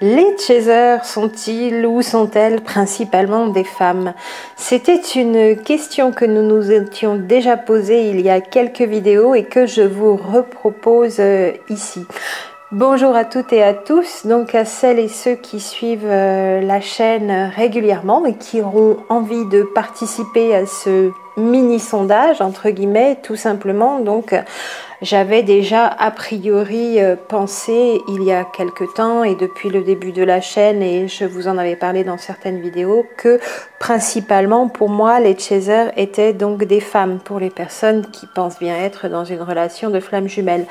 Les chasers sont-ils ou sont-elles principalement des femmes? C'était une question que nous nous étions déjà posée il y a quelques vidéos et que je vous repropose ici. Bonjour à toutes et à tous, donc à celles et ceux qui suivent la chaîne régulièrement et qui auront envie de participer à ce mini sondage entre guillemets, tout simplement. Donc j'avais déjà a priori pensé il y a quelque temps et depuis le début de la chaîne, et je vous en avais parlé dans certaines vidéos, que principalement pour moi les chasers étaient donc des femmes, pour les personnes qui pensent bien être dans une relation de flamme jumelle.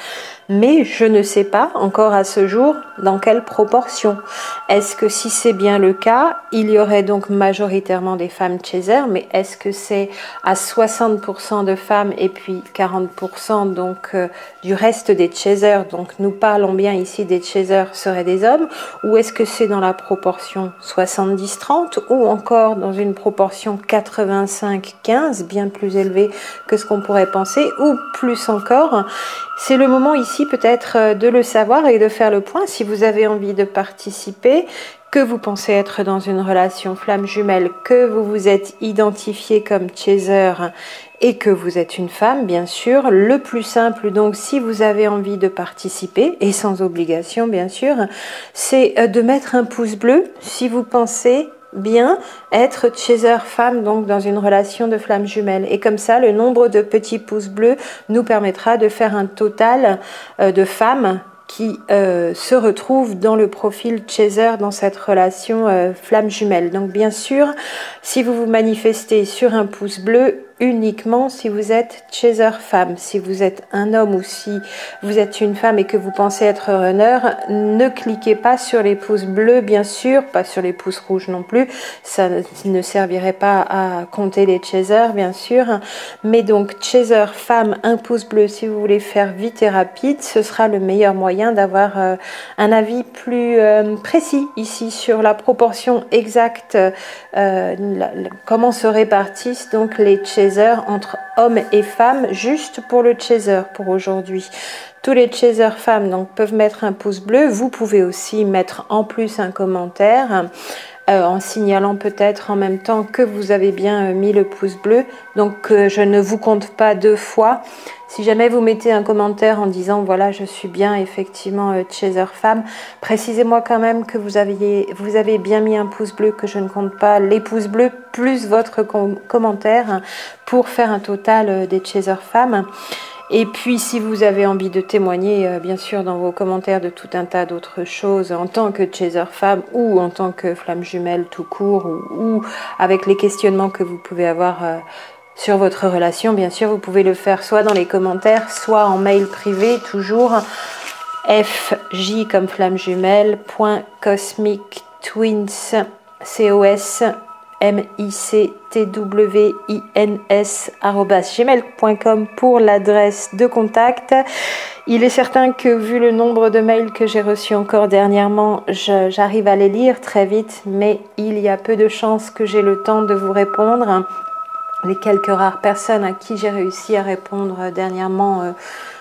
Mais je ne sais pas encore à ce jour dans quelle proportion. Est-ce que si c'est bien le cas, il y aurait donc majoritairement des femmes chasers, mais est-ce que c'est à 60% de femmes et puis 40% donc du reste des chasers, donc nous parlons bien ici des chasers seraient des hommes, ou est-ce que c'est dans la proportion 70-30 ou encore dans une proportion 85-15, bien plus élevée que ce qu'on pourrait penser, ou plus encore? C'est le moment ici peut-être de le savoir et de faire le point si vous avez envie de participer, que vous pensez être dans une relation flamme jumelle, que vous vous êtes identifié comme chaser et que vous êtes une femme, bien sûr. Le plus simple, donc, si vous avez envie de participer, et sans obligation, bien sûr, c'est de mettre un pouce bleu si vous pensez bien être chaser femme, donc dans une relation de flamme jumelle. Et comme ça, le nombre de petits pouces bleus nous permettra de faire un total de femmes qui se retrouvent dans le profil chaser dans cette relation flamme jumelle. Donc bien sûr, si vous vous manifestez sur un pouce bleu, uniquement si vous êtes chaser femme. Si vous êtes un homme ou si vous êtes une femme et que vous pensez être runner, ne cliquez pas sur les pouces bleus, bien sûr, pas sur les pouces rouges non plus, ça ne servirait pas à compter les chasers, bien sûr, mais donc chaser femme, un pouce bleu si vous voulez faire vite et rapide, ce sera le meilleur moyen d'avoir un avis plus précis ici sur la proportion exacte, comment se répartissent donc les chasers entre hommes et femmes, juste pour le chaser pour aujourd'hui. Tous les chasers femmes donc peuvent mettre un pouce bleu. Vous pouvez aussi mettre en plus un commentaire en signalant peut-être en même temps que vous avez bien mis le pouce bleu. Donc je ne vous compte pas deux fois. Si jamais vous mettez un commentaire en disant voilà, je suis bien effectivement chaser femme, précisez-moi quand même que vous avez bien mis un pouce bleu, que je ne compte pas les pouces bleus plus votre commentaire pour faire un total des chaser femmes. Et puis si vous avez envie de témoigner bien sûr dans vos commentaires de tout un tas d'autres choses en tant que chaser femme ou en tant que flamme jumelle tout court, ou avec les questionnements que vous pouvez avoir sur votre relation, bien sûr vous pouvez le faire soit dans les commentaires, soit en mail privé, toujours fj comme flamme jumelle .cosmictwins mictwins@gmail.com pour l'adresse de contact. Il est certain que vu le nombre de mails que j'ai reçus encore dernièrement, j'arrive à les lire très vite, mais il y a peu de chances que j'ai le temps de vous répondre. Les quelques rares personnes à qui j'ai réussi à répondre dernièrement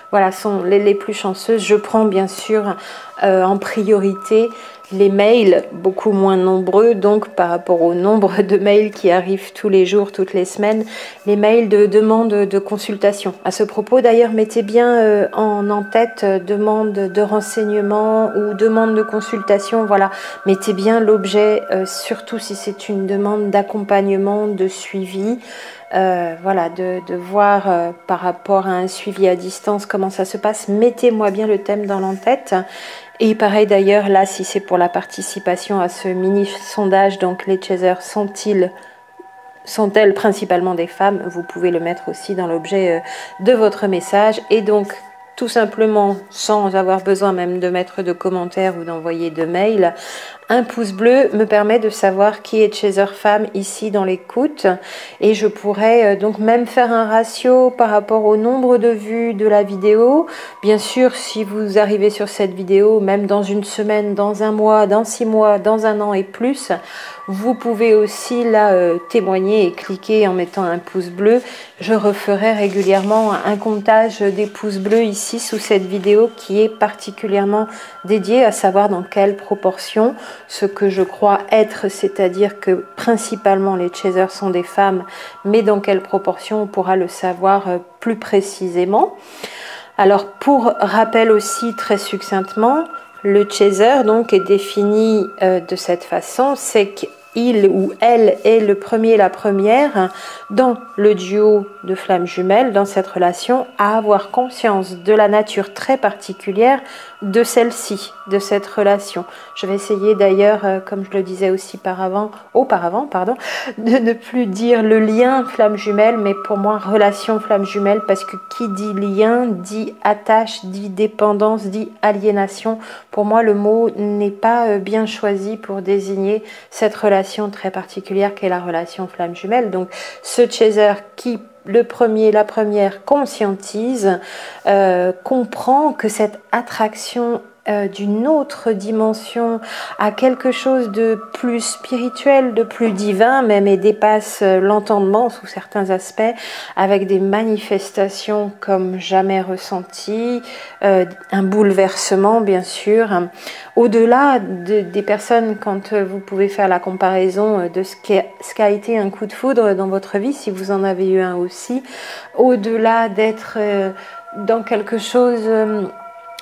voilà, sont les plus chanceuses. Je prends bien sûr en priorité les mails, beaucoup moins nombreux donc par rapport au nombre de mails qui arrivent tous les jours, toutes les semaines, les mails de demande de consultation. À ce propos d'ailleurs, mettez bien en tête demande de renseignement ou demande de consultation, voilà, mettez bien l'objet, surtout si c'est une demande d'accompagnement, de suivi. Voilà, de voir par rapport à un suivi à distance comment ça se passe. Mettez-moi bien le thème dans l'en-tête. Et pareil d'ailleurs, là, si c'est pour la participation à ce mini-sondage, donc les chasers sont-elles principalement des femmes? Vous pouvez le mettre aussi dans l'objet de votre message. Et donc, tout simplement, sans avoir besoin même de mettre de commentaires ou d'envoyer de mails, un pouce bleu me permet de savoir qui est chaser femme ici dans l'écoute, et je pourrais donc même faire un ratio par rapport au nombre de vues de la vidéo. Bien sûr, si vous arrivez sur cette vidéo, même dans une semaine, dans un mois, dans 6 mois, dans un an et plus, vous pouvez aussi là témoigner et cliquer en mettant un pouce bleu. Je referai régulièrement un comptage des pouces bleus ici ici sous cette vidéo qui est particulièrement dédiée à savoir dans quelle proportion ce que je crois être, c'est-à-dire que principalement les chasers sont des femmes, mais dans quelle proportion on pourra le savoir plus précisément. Alors pour rappel aussi très succinctement, le chaser donc est défini de cette façon, c'est qu'il ou elle est le premier et la première dans le duo de flammes jumelles, dans cette relation, à avoir conscience de la nature très particulière de celle-ci, de cette relation. Je vais essayer d'ailleurs, comme je le disais aussi auparavant, de ne plus dire le lien flamme jumelle, mais pour moi relation flamme jumelle, parce que qui dit lien dit attache, dit dépendance, dit aliénation. Pour moi, le mot n'est pas bien choisi pour désigner cette relation très particulière qu'est la relation flamme jumelle. Donc, ce chaser qui le premier, la première conscientise, comprend que cette attraction d'une autre dimension à quelque chose de plus spirituel, de plus divin même, et dépasse l'entendement sous certains aspects, avec des manifestations comme jamais ressenties, un bouleversement bien sûr, au-delà des personnes, quand vous pouvez faire la comparaison de ce qu'a été un coup de foudre dans votre vie, si vous en avez eu un aussi, au-delà d'être dans quelque chose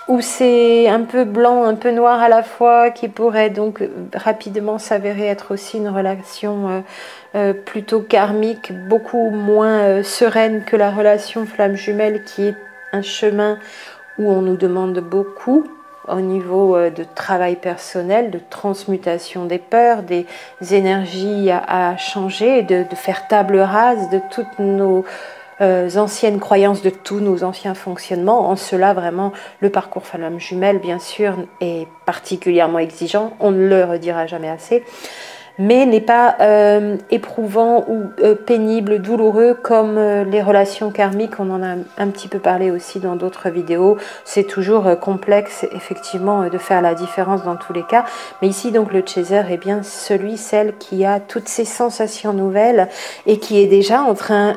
où c'est un peu blanc, un peu noir à la fois, qui pourrait donc rapidement s'avérer être aussi une relation plutôt karmique, beaucoup moins sereine que la relation flamme jumelle, qui est un chemin où on nous demande beaucoup au niveau de travail personnel, de transmutation des peurs, des énergies à changer, de faire table rase de toutes nos anciennes croyances, de tous nos anciens fonctionnements. En cela, vraiment, le parcours flamme jumelle, bien sûr, est particulièrement exigeant. On ne le redira jamais assez, mais n'est pas éprouvant ou pénible, douloureux comme les relations karmiques. On en a un petit peu parlé aussi dans d'autres vidéos. C'est toujours complexe, effectivement, de faire la différence dans tous les cas. Mais ici, donc, le chaser est bien celle qui a toutes ces sensations nouvelles et qui est déjà en train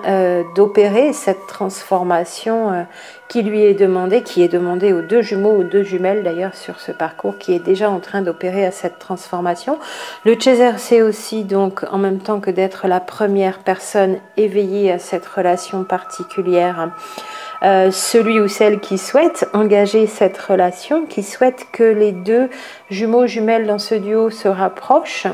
d'opérer cette transformation qui lui est demandée, qui est demandée aux deux jumeaux, aux deux jumelles d'ailleurs sur ce parcours, qui est déjà en train d'opérer à cette transformation. Le chaser, c'est aussi donc en même temps que d'être la première personne éveillée à cette relation particulière, celui ou celle qui souhaite engager cette relation, qui souhaite que les deux jumeaux jumelles dans ce duo se rapprochent.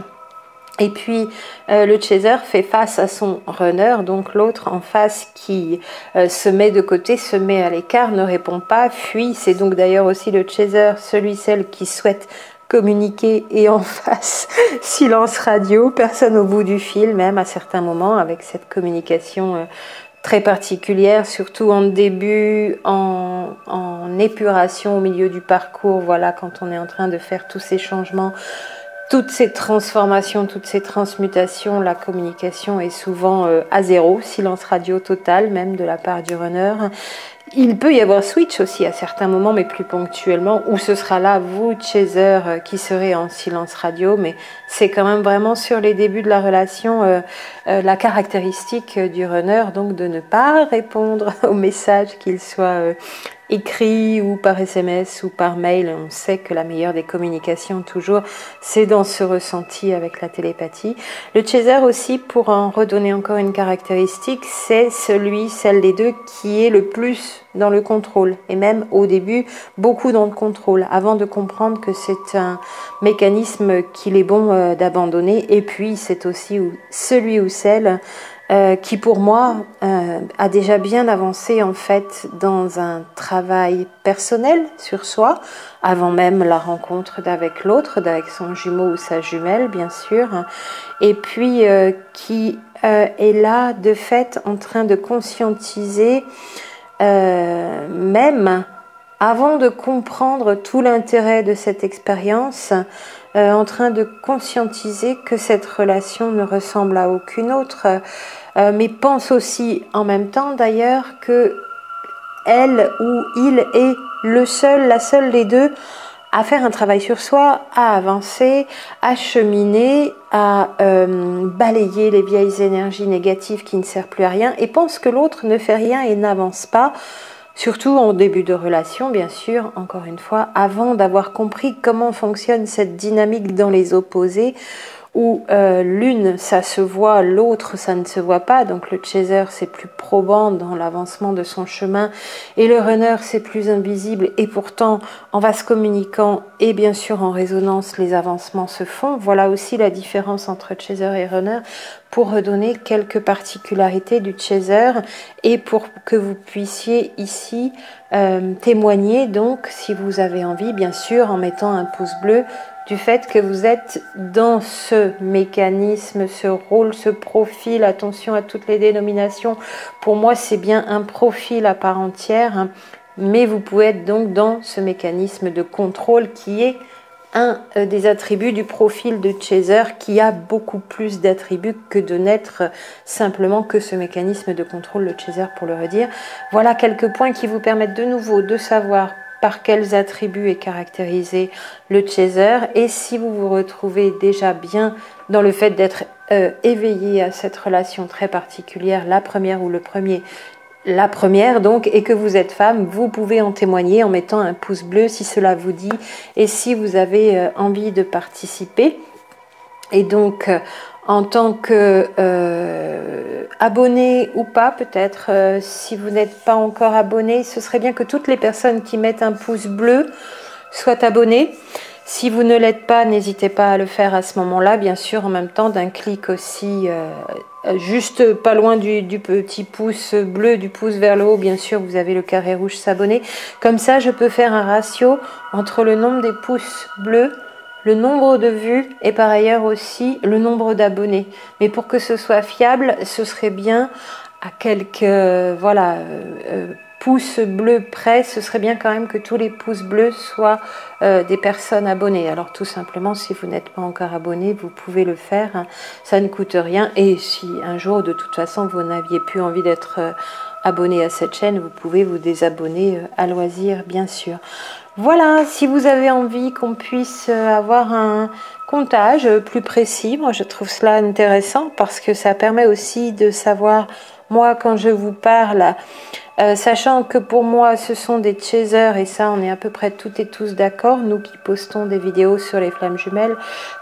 Et puis le chaser fait face à son runner, donc l'autre en face qui se met de côté, se met à l'écart, ne répond pas, fuit. C'est donc d'ailleurs aussi le chaser, celle qui souhaite communiquer, et en face, silence radio, personne au bout du fil, même à certains moments, avec cette communication très particulière, surtout en début, en épuration au milieu du parcours, voilà, quand on est en train de faire tous ces changements, toutes ces transformations, toutes ces transmutations, la communication est souvent à zéro, silence radio total, même de la part du runner. Il peut y avoir switch aussi à certains moments, mais plus ponctuellement, où ce sera là, vous, chaser, qui serez en silence radio, mais c'est quand même vraiment sur les débuts de la relation, la caractéristique du runner, donc de ne pas répondre aux messages, qu'ils soient écrit ou par SMS ou par mail. On sait que la meilleure des communications toujours, c'est dans ce ressenti avec la télépathie. Le chaser aussi, pour en redonner encore une caractéristique, c'est celle des deux qui est le plus dans le contrôle, et même au début beaucoup dans le contrôle, avant de comprendre que c'est un mécanisme qu'il est bon d'abandonner. Et puis c'est aussi celui ou celle qui pour moi a déjà bien avancé en fait dans un travail personnel sur soi, avant même la rencontre avec l'autre, avec son jumeau ou sa jumelle bien sûr, et puis qui est là de fait en train de conscientiser, même avant de comprendre tout l'intérêt de cette expérience, en train de conscientiser que cette relation ne ressemble à aucune autre, mais pense aussi en même temps d'ailleurs que elle ou il est la seule des deux à faire un travail sur soi, à avancer, à cheminer, à balayer les vieilles énergies négatives qui ne servent plus à rien, et pense que l'autre ne fait rien et n'avance pas, Surtout en début de relation, bien sûr, encore une fois, avant d'avoir compris comment fonctionne cette dynamique dans les opposés, où l'une, ça se voit, l'autre, ça ne se voit pas. Donc le chaser, c'est plus probant dans l'avancement de son chemin, et le runner, c'est plus invisible. Et pourtant, en vase communicant et bien sûr en résonance, les avancements se font. Voilà aussi la différence entre chaser et runner, pour redonner quelques particularités du chaser et pour que vous puissiez ici témoigner, donc si vous avez envie, bien sûr, en mettant un pouce bleu, du fait que vous êtes dans ce mécanisme, ce rôle, ce profil. Attention à toutes les dénominations. Pour moi, c'est bien un profil à part entière, hein, mais vous pouvez être donc dans ce mécanisme de contrôle qui est un des attributs du profil de chaser, qui a beaucoup plus d'attributs que de n'être simplement que ce mécanisme de contrôle, le chaser pour le redire. Voilà quelques points qui vous permettent de nouveau de savoir par quels attributs est caractérisé le chaser, et si vous vous retrouvez déjà bien dans le fait d'être éveillé à cette relation très particulière, la première ou le premier, la première donc, et que vous êtes femme, vous pouvez en témoigner en mettant un pouce bleu si cela vous dit, et si vous avez envie de participer. Et donc en tant que abonné ou pas, peut-être si vous n'êtes pas encore abonné, ce serait bien que toutes les personnes qui mettent un pouce bleu soient abonnées. Si vous ne l'êtes pas, n'hésitez pas à le faire à ce moment-là, bien sûr, en même temps d'un clic aussi, juste pas loin du petit pouce bleu, du pouce vers le haut, bien sûr, vous avez le carré rouge s'abonner. Comme ça, je peux faire un ratio entre le nombre des pouces bleus, le nombre de vues et par ailleurs aussi le nombre d'abonnés. Mais pour que ce soit fiable, ce serait bien à quelques pouces bleus près, ce serait bien quand même que tous les pouces bleus soient des personnes abonnées. Alors tout simplement, si vous n'êtes pas encore abonné, vous pouvez le faire, hein, ça ne coûte rien. Et si un jour, de toute façon, vous n'aviez plus envie d'être abonné à cette chaîne, vous pouvez vous désabonner à loisir, bien sûr. Voilà, si vous avez envie qu'on puisse avoir un comptage plus précis, moi je trouve cela intéressant parce que ça permet aussi de savoir, moi quand je vous parle, sachant que pour moi ce sont des chasers, et ça on est à peu près toutes et tous d'accord, nous qui postons des vidéos sur les flammes jumelles,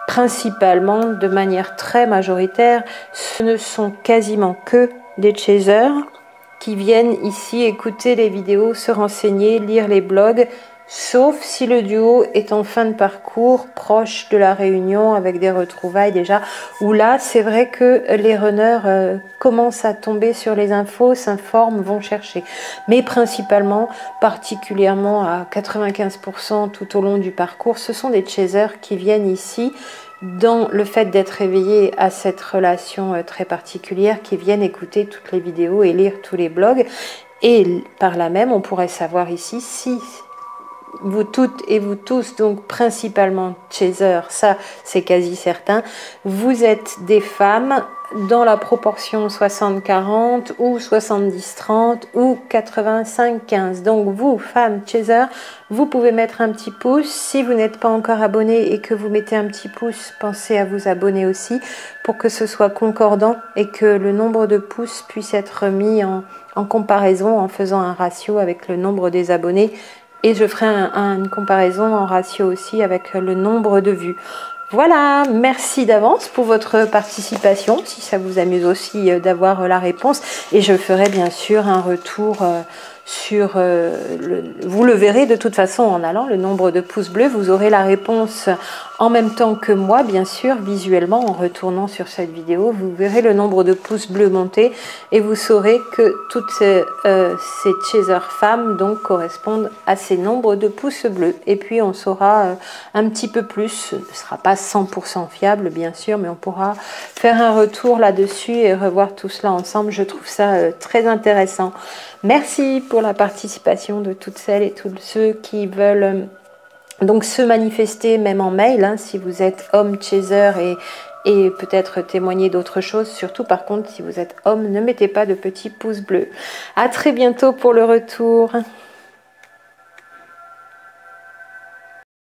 principalement de manière très majoritaire, ce ne sont quasiment que des chasers qui viennent ici écouter les vidéos, se renseigner, lire les blogs, sauf si le duo est en fin de parcours, proche de la réunion, avec des retrouvailles déjà, où là c'est vrai que les runners commencent à tomber sur les infos, s'informent, vont chercher. Mais principalement, particulièrement à 95% tout au long du parcours, ce sont des chasers qui viennent ici dans le fait d'être éveillés à cette relation très particulière, qui viennent écouter toutes les vidéos et lire tous les blogs. Et par là même, on pourrait savoir ici si vous toutes et vous tous, donc principalement chaser, ça c'est quasi certain, vous êtes des femmes dans la proportion 60-40 ou 70-30 ou 85-15. Donc vous, femmes chaser, vous pouvez mettre un petit pouce. Si vous n'êtes pas encore abonné et que vous mettez un petit pouce, pensez à vous abonner aussi pour que ce soit concordant et que le nombre de pouces puisse être mis en comparaison en faisant un ratio avec le nombre des abonnés. Et je ferai une comparaison en ratio aussi avec le nombre de vues. Voilà, merci d'avance pour votre participation, si ça vous amuse aussi d'avoir la réponse. Et je ferai bien sûr un retour sur... vous le verrez de toute façon en allant, le nombre de pouces bleus. Vous aurez la réponse en même temps que moi, bien sûr, visuellement, en retournant sur cette vidéo. Vous verrez le nombre de pouces bleus monter et vous saurez que toutes ces chaser femmes donc correspondent à ces nombres de pouces bleus. Et puis on saura un petit peu plus, ce ne sera pas 100% fiable bien sûr, mais on pourra faire un retour là-dessus et revoir tout cela ensemble. Je trouve ça très intéressant. Merci pour la participation de toutes celles et tous ceux qui veulent donc se manifester, même en mail, hein, si vous êtes homme chaser et peut-être témoigner d'autres choses. Surtout par contre, si vous êtes homme, ne mettez pas de petits pouces bleus. À très bientôt pour le retour.